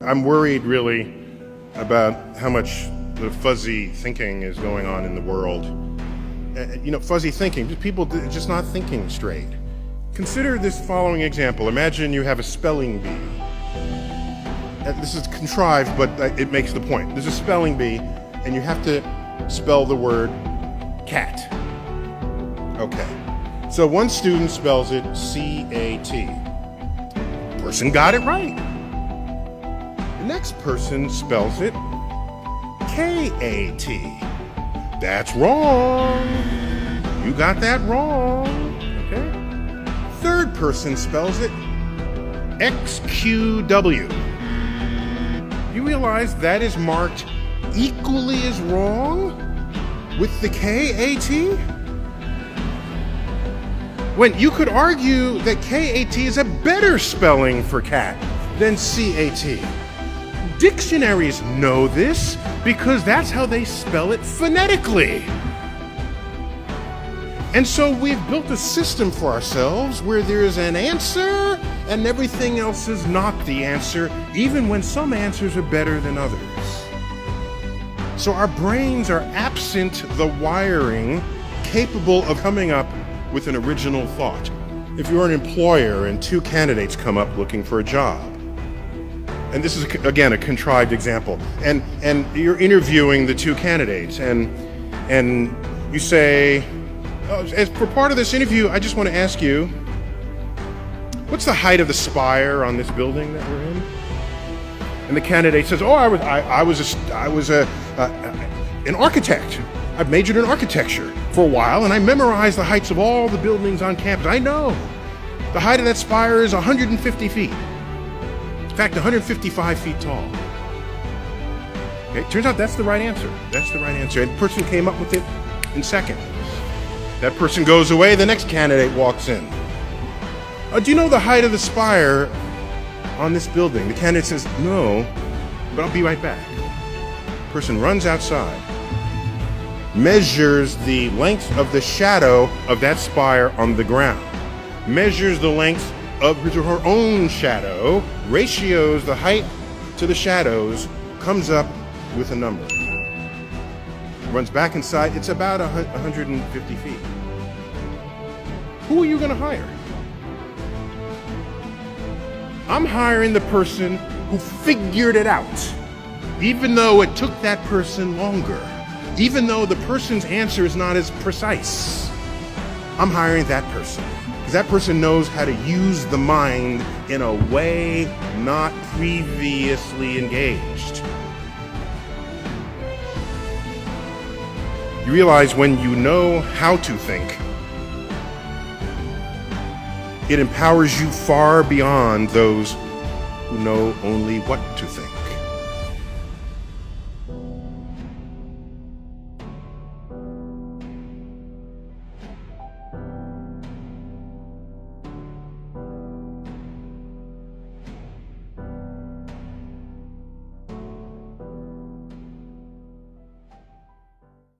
I'm worried really about how much the fuzzy thinking is going on in the world. Fuzzy thinking, people just not thinking straight. Consider this following example. Imagine you have a spelling bee. This is contrived, but it makes the point. There's a spelling bee, and you have to spell the word cat. Okay. So one student spells it C-A-T. Person got it right. The next person spells it K-A-T. That's wrong. You got that wrong. Okay. Third person spells it X-Q-W. You realize that is marked equally as wrong with the K-A-T? When you could argue that K-A-T is a better spelling for cat than C-A-T. Dictionaries know this because that's how they spell it phonetically. And so we've built a system for ourselves where there's an answer and everything else is not the answer, even when some answers are better than others. So our brains are absent the wiring capable of coming up with an original thought. If you're an employer and two candidates come up looking for a job, and this is, again, a contrived example, and you're interviewing the two candidates, and you say, as for part of this interview, I just want to ask you, what's the height of the spire on this building that we're in? And the candidate says, oh, I was an architect. I've majored in architecture for a while, and I memorized the heights of all the buildings on campus. I know the height of that spire is 150 feet. In fact, 155 feet tall. Okay, turns out that's the right answer. That's the right answer. And the person came up with it in seconds. That person goes away, the next candidate walks in. Do you know the height of the spire on this building? The candidate says, no, but I'll be right back. Person runs outside, measures the length of the shadow of that spire on the ground, measures the length of his or her own shadow, ratios the height to the shadows, comes up with a number. Runs back inside, it's about 150 feet. Who are you going to hire? I'm hiring the person who figured it out, even though it took that person longer, even though the person's answer is not as precise. I'm hiring that person, because that person knows how to use the mind in a way not previously engaged. You realize when you know how to think, it empowers you far beyond those who know only what to think.